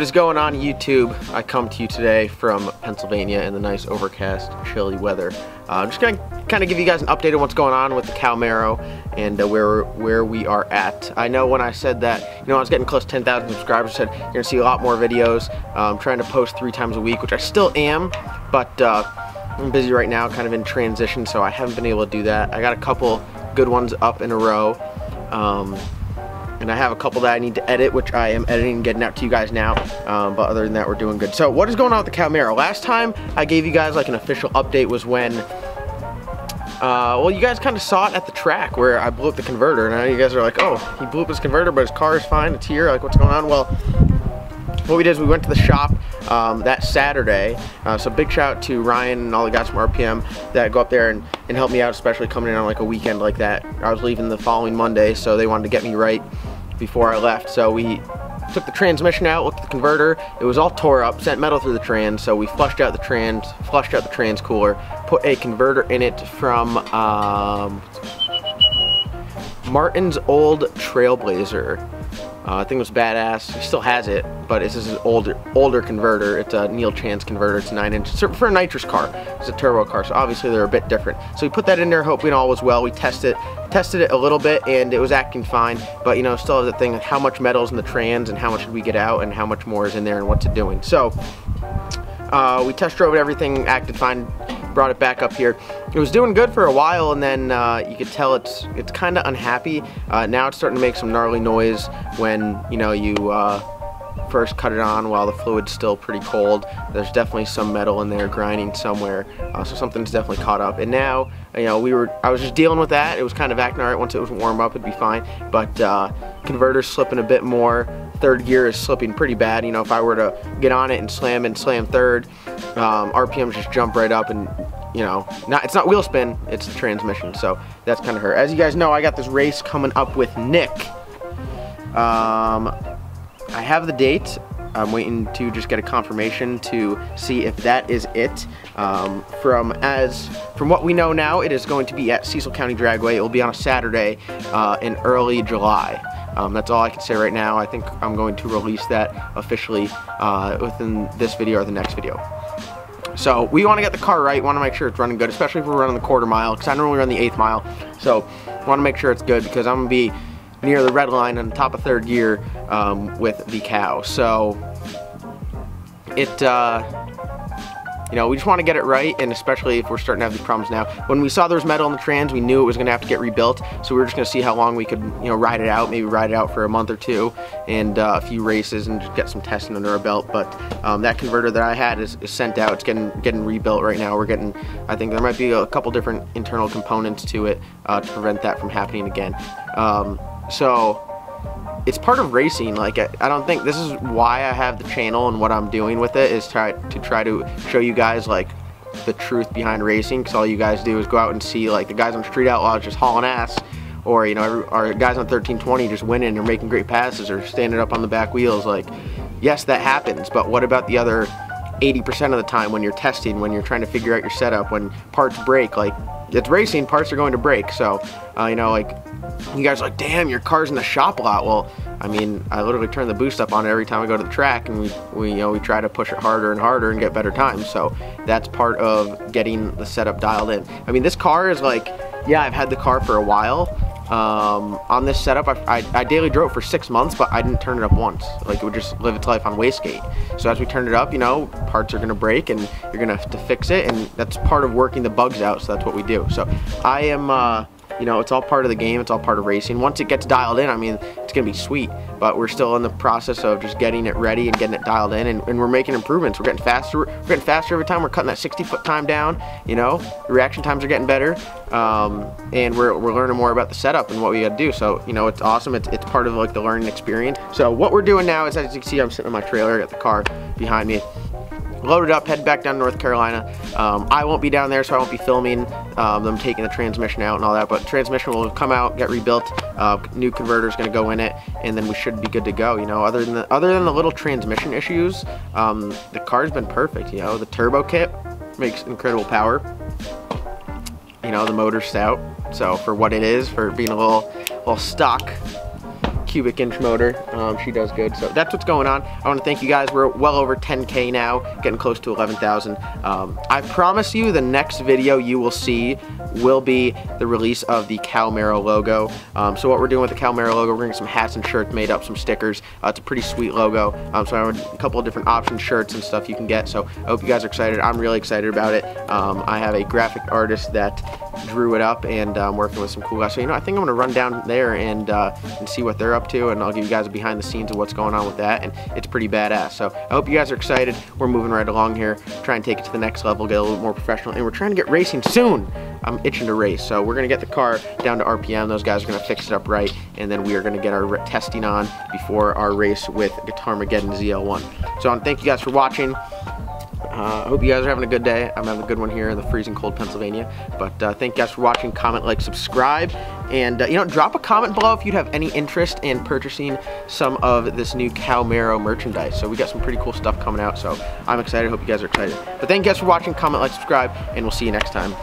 is going on YouTube? I come to you today from Pennsylvania in the nice overcast, chilly weather. I'm just gonna kind of give you guys an update on what's going on with the COWMARO and where we are at. I know when I said that, I was getting close to 10,000 subscribers, I said you're gonna see a lot more videos. I'm trying to post 3 times a week, which I still am, but I'm busy right now, kind of in transition, so I haven't been able to do that. I got a couple good ones up in a row. And I have a couple that I need to edit, which I am editing and getting out to you guys now. But other than that, we're doing good. So what is going on with the COWMARO? Last time I gave you guys like an official update was when, well, you guys kind of saw it at the track where I blew up the converter. And now you guys are like, oh, he blew up his converter, but his car is fine, it's here, like what's going on? Well, what we did is we went to the shop that Saturday. So big shout out to Ryan and all the guys from RPM that go up there and help me out, especially coming in on like a weekend like that. I was leaving the following Monday, so they wanted to get me right before I left. So we took the transmission out, looked at the converter. It was all tore up, sent metal through the trans, so we flushed out the trans cooler, put a converter in it from Martin's old Trailblazer. I think it was badass. He still has it, but it's just an older converter. It's a Neil Chance converter. It's 9 inches for a nitrous car. It's a turbo car, so obviously they're a bit different. So we put that in there, hoping all was well. We tested it a little bit, and it was acting fine. But still has a thing of how much metal is in the trans, and how much did we get out, and how much more is in there, and what's it doing. So we test drove it, everything acted fine. Brought it back up here. It was doing good for a while, and then you could tell it's kind of unhappy. Now it's starting to make some gnarly noise when you first cut it on while the fluid's still pretty cold. There's definitely some metal in there grinding somewhere, so something's definitely caught up. And now I was just dealing with that. It was kind of acting alright. Once it was warm up, it'd be fine. But converter's slipping a bit more. Third gear is slipping pretty bad. If I were to get on it and slam third, RPMs just jump right up, and it's not wheel spin, it's the transmission. So that's kind of her. As you guys know, I got this race coming up with Nick. I have the date. I'm waiting to just get a confirmation to see if that is it. From what we know now, it is going to be at Cecil County Dragway. It will be on a Saturday in early July. That's all I can say right now. I think I'm going to release that officially within this video or the next video. So we want to get the car right, want to make sure it's running good, especially if we're running the quarter mile, because I normally run the 1/8 mile. So want to make sure it's good, because I'm going to be near the red line on the top of third gear with the cow. So we just want to get it right, and especially if we're starting to have these problems now. When we saw there was metal in the trans, we knew it was going to have to get rebuilt, so we were just going to see how long we could ride it out, maybe ride it out for a month or two, and a few races, and just get some testing under our belt. But that converter that I had is sent out. It's getting rebuilt right now. I think there might be a couple different internal components to it to prevent that from happening again. So it's part of racing. Like, I don't think this is why I have the channel, and what I'm doing with it is try to show you guys like the truth behind racing, because all you guys do is go out and see like the guys on Street Outlaws just hauling ass, or our guys on 1320 just winning or making great passes or standing up on the back wheels. Like, yes, that happens, but what about the other 80% of the time when you're testing, when you're trying to figure out your setup, when parts break? Like, it's racing, parts are going to break. So like, you guys are like, damn, your car's in the shop a lot. Well, I literally turn the boost up on it every time I go to the track, and we try to push it harder and harder and get better times. So that's part of getting the setup dialed in. This car is like, yeah, I've had the car for a while. On this setup, I daily drove it for 6 months, but I didn't turn it up once. Like, it would just live its life on wastegate. So as we turn it up, parts are going to break, and you're going to have to fix it, and that's part of working the bugs out, so that's what we do. So I am, it's all part of the game, it's all part of racing. Once it gets dialed in, it's going to be sweet, but we're still in the process of just getting it ready and getting it dialed in, and we're making improvements. We're getting faster every time. We're cutting that 60-foot time down, the reaction times are getting better, and we're learning more about the setup and what we got to do. So, it's awesome. It's part of like the learning experience. So what we're doing now is, as you can see, I'm sitting in my trailer, I got the car behind me. Loaded up, headed back down to North Carolina. I won't be down there, so I won't be filming them taking the transmission out and all that, but transmission will come out, get rebuilt, new converter's gonna go in it, and then we should be good to go. Other than the little transmission issues, the car's been perfect. The turbo kit makes incredible power. The motor's stout, so for what it is, for being a little stock cubic inch motor. She does good. So that's what's going on. I want to thank you guys. We're well over 10K now, getting close to 11,000. I promise you the next video you will see will be the release of the COWMARO logo. So what we're doing with the COWMARO logo, we're getting some hats and shirts made up, some stickers. It's a pretty sweet logo. So I have a couple of different option shirts and stuff you can get. So I hope you guys are excited. I'm really excited about it. I have a graphic artist that drew it up, and I'm working with some cool guys. So, you know, I think I'm gonna run down there and see what they're up to, and I'll give you guys a behind the scenes of what's going on with that, and it's pretty badass. So I hope you guys are excited. We're moving right along here, try and take it to the next level, get a little bit more professional, and we're trying to get racing soon. I'm itching to race. So we're gonna get the car down to RPM. Those guys are gonna fix it up right, and then we are gonna get our testing on before our race with Guitarmageddon ZL1. So I want to thank you guys for watching. I hope you guys are having a good day. I'm having a good one here in the freezing cold Pennsylvania. But thank you guys for watching. Comment, like, subscribe, and you know, drop a comment below if you'd have any interest in purchasing some of this new COWMARO merchandise. So we got some pretty cool stuff coming out. So I'm excited. Hope you guys are excited. But thank you guys for watching. Comment, like, subscribe, and we'll see you next time.